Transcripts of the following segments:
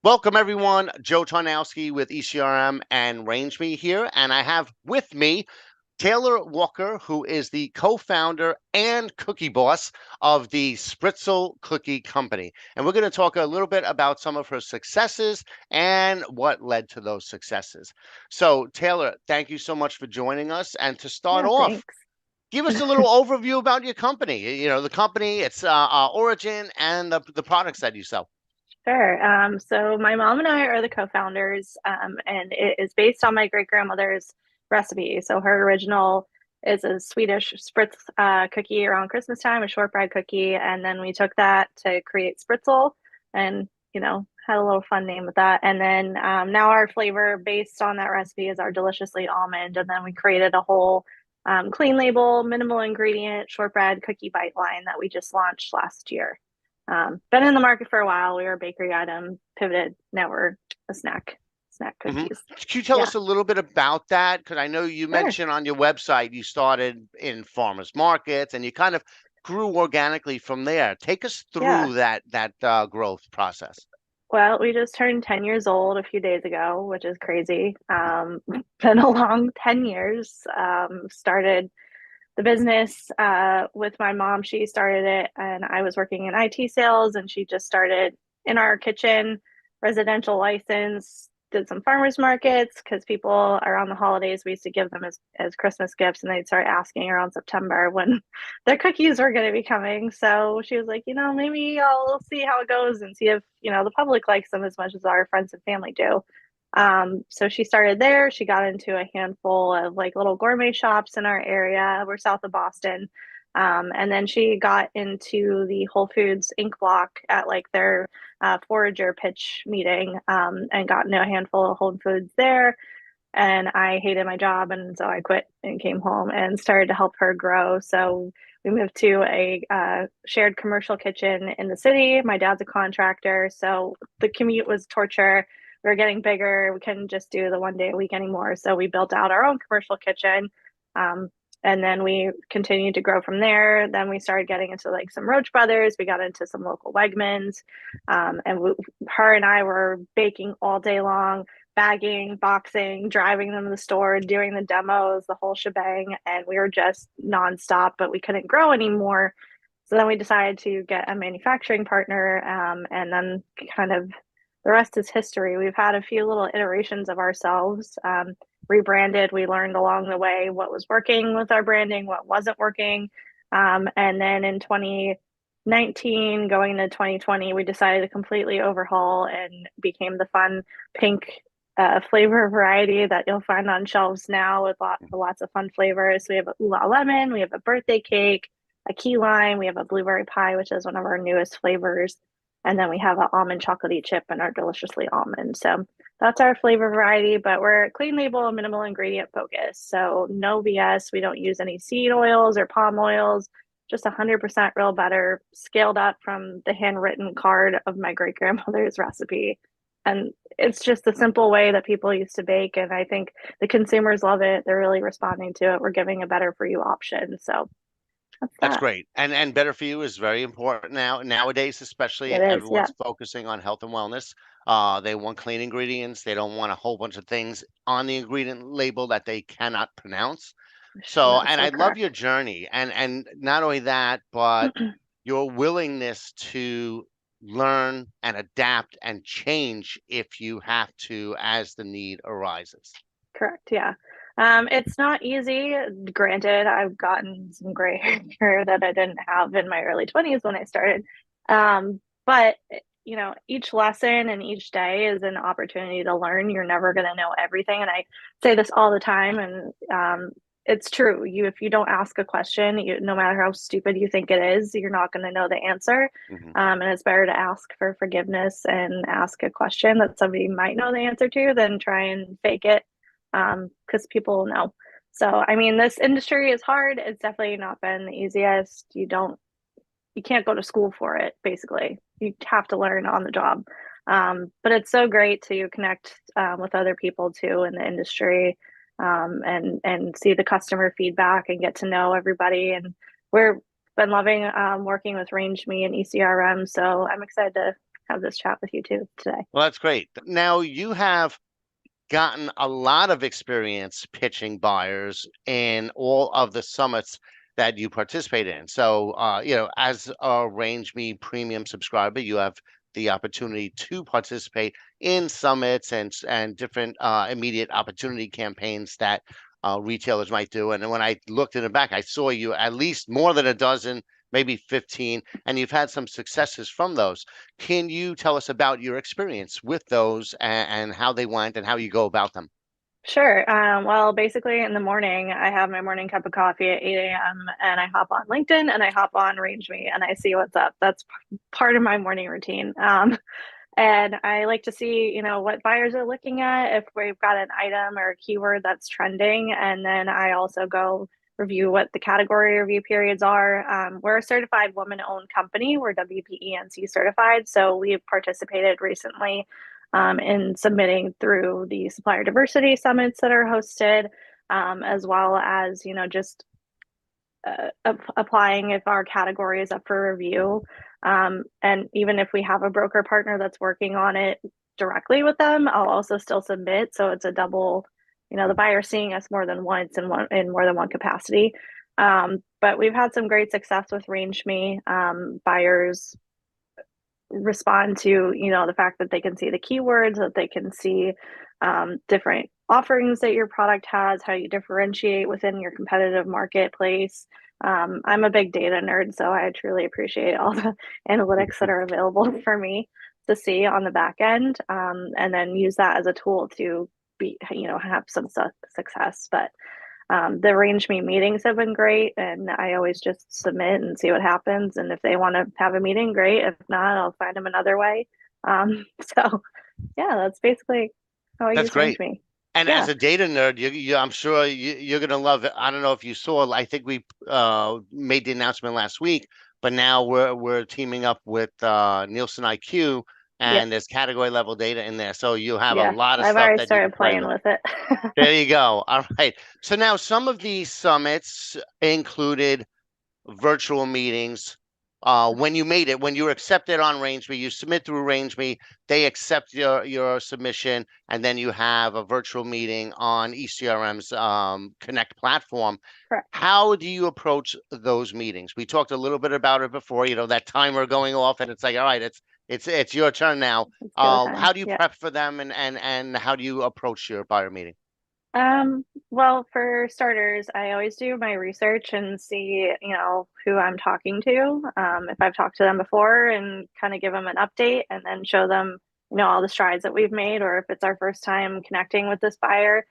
Welcome, everyone. Joe Tarnowski with ECRM and RangeMe here. And I have with me Taylor Walker, who is the co-founder and cookie boss of the Spritzal Cookie Company. And we're going to talk a little bit about some of her successes and what led to those successes. So, Taylor, thank you so much for joining us. And to start Yeah, off, thanks. give us a little overview about your company. You know, the company, its origin, and the products that you sell. Sure. So my mom and I are the co-founders, and it is based on my great grandmother's recipe. So her original is a Swedish spritz cookie around Christmas time, a shortbread cookie, and then we took that to create Spritzal, and had a little fun name with that. And then now our flavor based on that recipe is our deliciously almond, and then we created a whole clean label, minimal ingredient shortbread cookie bite line that we just launched last year. Been in the market for a while. We were a bakery item, pivoted. Now we're a snack hmm cookies. Can you tell Yeah, us a little bit about that? Because I know you sure. mentioned on your website you started in farmers markets and you kind of grew organically from there. Take us Yeah. through that growth process. Well, we just turned 10 years old a few days ago, which is crazy. Been a long 10 years. Started the business with my mom. She started it, and I was working in IT sales, and she just started in our kitchen, residential license, did some farmers markets because people around the holidays, we used to give them as Christmas gifts, and they'd start asking around September when their cookies were going to be coming. So she was like, maybe I'll see how it goes and see if, the public likes them as much as our friends and family do. So she started there. She got into a handful of like little gourmet shops in our area. We're south of Boston. And then she got into the Whole Foods Inc. block at like their forager pitch meeting, and got into a handful of Whole Foods there. And I hated my job. And so I quit and came home and started to help her grow. So we moved to a shared commercial kitchen in the city. My dad's a contractor. So the commute was torture. We were getting bigger. We couldn't just do the 1 day a week anymore. So we built out our own commercial kitchen. Um, and then we continued to grow from there. Then we started getting into like some Roach Brothers. We got into some local Wegmans. Her and I were baking all day long, bagging, boxing, driving them to the store, doing the demos, the whole shebang. And we were just nonstop, but we couldn't grow anymore. So then we decided to get a manufacturing partner, and then kind of the rest is history. We've had a few little iterations of ourselves, rebranded. We learned along the way what was working with our branding, what wasn't working. And then in 2019, going into 2020, we decided to completely overhaul and became the fun pink flavor variety that you'll find on shelves now with lots of fun flavors. We have a ooh lemon, we have a birthday cake, a key lime, we have a blueberry pie, which is one of our newest flavors. And then we have an almond chocolatey chip and our deliciously almond. So that's our flavor variety, but we're clean label, minimal ingredient focused. So no BS. We don't use any seed oils or palm oils, just 100% real butter, scaled up from the handwritten card of my great grandmother's recipe. And it's just a simple way that people used to bake. And I think the consumers love it. They're really responding to it. We're giving a better for you option. So that's That's that. great. And better for you is very important nowadays, especially It is. Yeah. everyone's focusing on health and wellness. They want clean ingredients. They don't want a whole bunch of things on the ingredient label that they cannot pronounce. So, That's and so I love correct. your journey, and not only that, but your willingness to learn and adapt and change if you have to as the need arises. Correct. Yeah. It's not easy. Granted, I've gotten some gray hair that I didn't have in my early 20s when I started. But each lesson and each day is an opportunity to learn. You're never going to know everything. And I say this all the time. And it's true. If you don't ask a question, no matter how stupid you think it is, you're not going to know the answer. Mhm. And it's better to ask for forgiveness and ask a question that somebody might know the answer to than try and fake it, because people know. So, I mean, this industry is hard. It's definitely not been the easiest. You can't go to school for it, basically. You have to learn on the job. But it's so great to connect with other people too in the industry, and see the customer feedback and get to know everybody. And we're been loving working with RangeMe and ECRM. So I'm excited to have this chat with you too today. Well, that's great. Now you have gotten a lot of experience pitching buyers in all of the summits that you participate in. So, as a Range Me premium subscriber, you have the opportunity to participate in summits and different immediate opportunity campaigns that retailers might do. And when I looked in the back, I saw you at least more than a dozen, maybe 15, and you've had some successes from those. Can you tell us about your experience with those and how they went and how you go about them? Sure. Well, basically in the morning, I have my morning cup of coffee at 8 a.m. and I hop on LinkedIn and I hop on RangeMe and I see what's up. That's part of my morning routine. And I like to see, what buyers are looking at, if we've got an item or a keyword that's trending. And then I also go review what the category review periods are. We're a certified woman-owned company. We're WPENC certified. So we've participated recently in submitting through the supplier diversity summits that are hosted, as well as, just applying if our category is up for review. And even if we have a broker partner that's working on it directly with them, I'll also still submit. So it's a double, the buyer seeing us more than once in more than one capacity. But we've had some great success with RangeMe. Buyers respond to the fact that they can see the keywords, that they can see different offerings that your product has, how you differentiate within your competitive marketplace. I'm a big data nerd, so I truly appreciate all the analytics that are available for me to see on the back end, and then use that as a tool to have some success. But the Range Me meetings have been great, and I always just submit and see what happens. And if they want to have a meeting, great. If not, I'll find them another way. So yeah, that's basically how I That's use Range great. Me. And as Yeah, a data nerd, I'm sure you're going to love it. I don't know if you saw, I think we made the announcement last week, but now we're teaming up with Nielsen IQ, yep, and there's category level data in there. So you have a yeah. lot of I've stuff already that you can started play playing with. with it. There you go. All right. So now some of these summits included virtual meetings. When you were accepted on RangeMe, you submit through RangeMe, they accept your submission, and then you have a virtual meeting on ECRM's Connect platform. Correct. How do you approach those meetings? We talked a little bit about it before, that timer going off, and it's like, all right, it's your turn now. It's go time. How do you Yeah. prep for them, and how do you approach your buyer meeting? Well, for starters, I always do my research and see, who I'm talking to. If I've talked to them before and kind of give them an update and then show them, all the strides that we've made, or if it's our first time connecting with this buyer.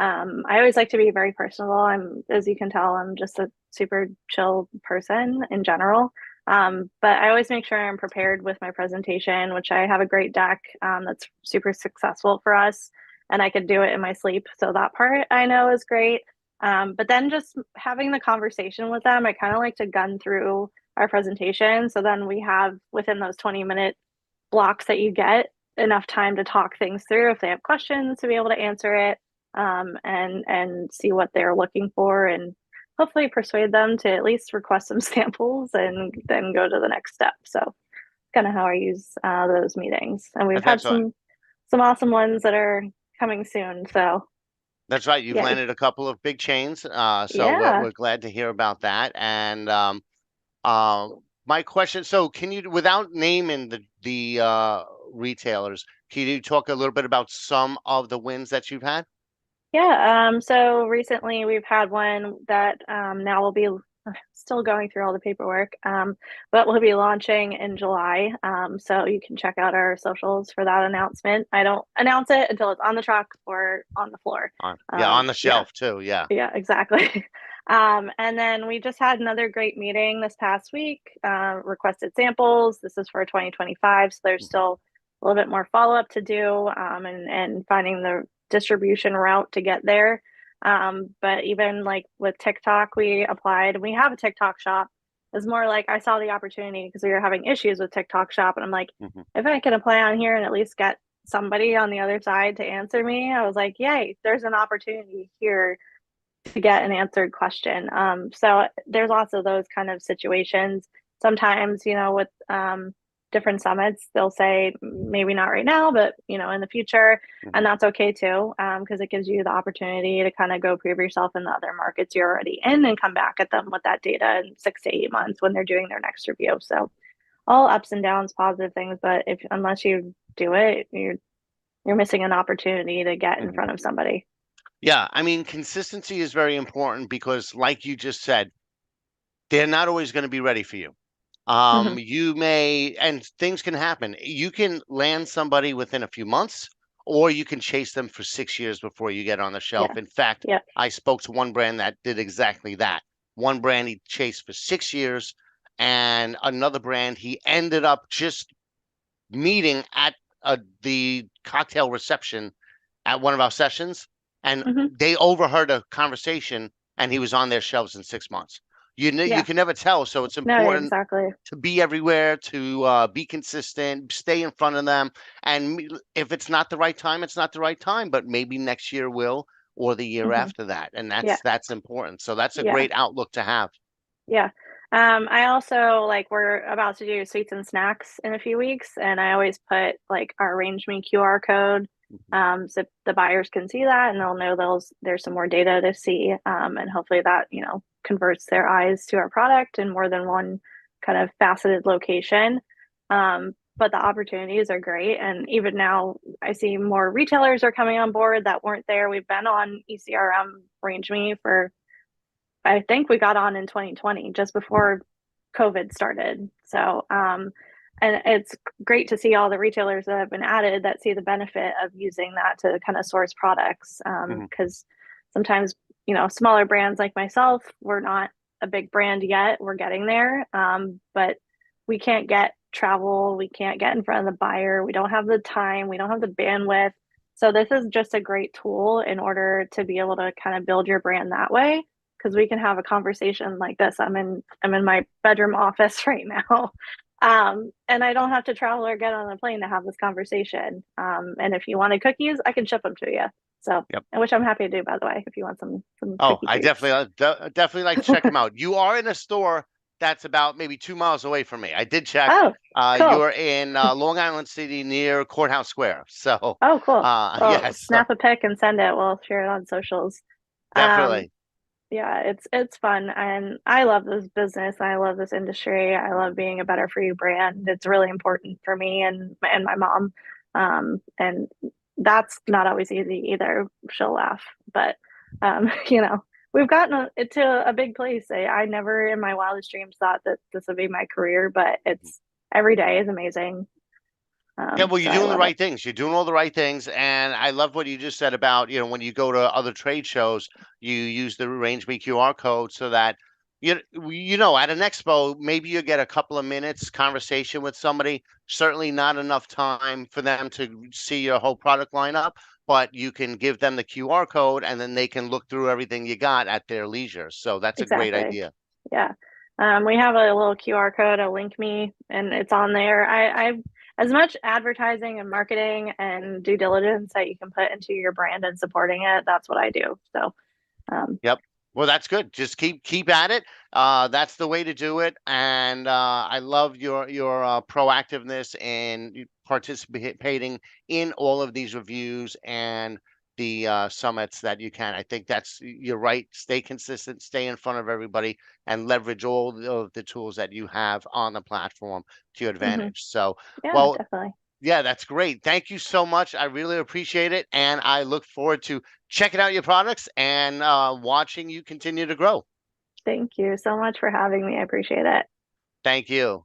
I always like to be very personable. As you can tell, I'm just a super chill person in general. But I always make sure I'm prepared with my presentation, which I have a great deck that's super successful for us, and I could do it in my sleep. So that part I know is great. But then just having the conversation with them, I kind of like to gun through our presentation. So then we have within those 20-minute blocks that you get enough time to talk things through if they have questions to be able to answer it, and see what they're looking for, and hopefully persuade them to at least request some samples and then go to the next step. So kind of how I use those meetings, and we've That's had excellent. some awesome ones that are coming soon. So That's right. You've yeah, landed a couple of big chains, so yeah, we're glad to hear about that. And my question, so can you, without naming the retailers, can you talk a little bit about some of the wins that you've had? yeah. So recently we've had one that now will be still going through all the paperwork, but we'll be launching in July. So you can check out our socials for that announcement. I don't announce it until it's on the truck or on the floor. Yeah, on the Yeah, shelf too. Yeah. yeah, exactly. And then we just had another great meeting this past week, requested samples. This is for 2025, so there's Mhm. still a little bit more follow up to do, and finding the distribution route to get there. But even like with TikTok, we applied. We have a TikTok shop. It's more like I saw the opportunity because we were having issues with TikTok shop, and I'm like, Mhm. if I can apply on here and at least get somebody on the other side to answer me, I was like, yay, there's an opportunity here to get an answered question. So there's lots of those kind of situations. Sometimes, with different summits, they'll say maybe not right now, but in the future, and Mhm. that's okay too, because it gives you the opportunity to kind of go prove yourself in the other markets you're already in and come back at them with that data in 6 to 8 months when they're doing their next review. So all ups and downs, positive things, but if unless you do it, you're missing an opportunity to get in Mhm. front of somebody. Yeah, I mean, consistency is very important because, like you just said, they're not always going to be ready for you. Hmm. You may, and things can happen. You can land somebody within a few months, or you can chase them for 6 years before you get on the shelf. Yeah. In fact, Yep. I spoke to one brand that did exactly that. One brand he chased for 6 years, and another brand he ended up just meeting at the cocktail reception at one of our sessions, and Hmm. they overheard a conversation, and he was on their shelves in 6 months. You Yeah. can never tell, so it's No, important exactly. to be everywhere, to be consistent, stay in front of them. And if it's not the right time, it's not the right time, but maybe next year will, or the year Hmm. after that. And Yeah. that's important. So that's a Yeah. great outlook to have. Yeah. I also like we're about to do sweets and snacks in a few weeks, and I always put like our RangeMe QR code, Mhm. so the buyers can see that and they'll know there's some more data to see, and hopefully that converts their eyes to our product in more than one kind of faceted location. But the opportunities are great, and even now I see more retailers are coming on board that weren't there. We've been on ECRM RangeMe for I think we got on in 2020, just before COVID started. So, and it's great to see all the retailers that have been added that see the benefit of using that to kind of source products. Mhm. Because sometimes, smaller brands like myself, we're not a big brand yet. We're getting there. But we can't get travel. We can't get in front of the buyer. We don't have the time. We don't have the bandwidth. So this is just a great tool in order to be able to kind of build your brand that way because we can have a conversation like this. I'm in my bedroom office right now. And I don't have to travel or get on a plane to have this conversation. And if you wanted cookies, I can ship them to you. So, Yep. and which I'm happy to do, by the way, if you want some Oh, cookie I treats. definitely definitely like to check them out. You are in a store that's about maybe 2 miles away from me. I did check. Oh, cool. You're in Long Island City near Courthouse Square. So, Oh, cool. Well, yes, snap a pic and send it. We'll share it on socials. Um, definitely. yeah, it's fun, and I love this business. I love this industry. I love Mhm. being a better for you brand. It's really important for me and my mom. And that's not always easy either. She'll laugh, but we've gotten it to a big place. I never in my wildest dreams thought that this would be my career, but it's every day is amazing. Yeah, well, So you're I doing the love it. right things. You're doing all the right things, and I love what you just said about, when you go to other trade shows, you use the RangeMe QR code so that at an expo, maybe you get a couple of minutes conversation with somebody. Certainly not enough time for them to see your whole product lineup, but you can give them the QR code, and then they can look through everything you got at their leisure. So that's a great Exactly. idea. Yeah. We have a little QR code, a link me, and it's on there. I as much advertising and marketing and due diligence that you can put into your brand and supporting it, that's what I do. So, Yep. Well, that's good. Just keep at it. That's the way to do it. And I love your proactiveness and you participating in all of these reviews and the summits that you can. I think you're right. Stay consistent, stay in front of everybody, and leverage all of the tools that you have on the platform to your mhm. advantage. So, Yeah, well, definitely. yeah, that's great. Thank you so much. I really appreciate it. And I look forward to checking out your products and watching you continue to grow. Thank you so much for having me. I appreciate it. Thank you.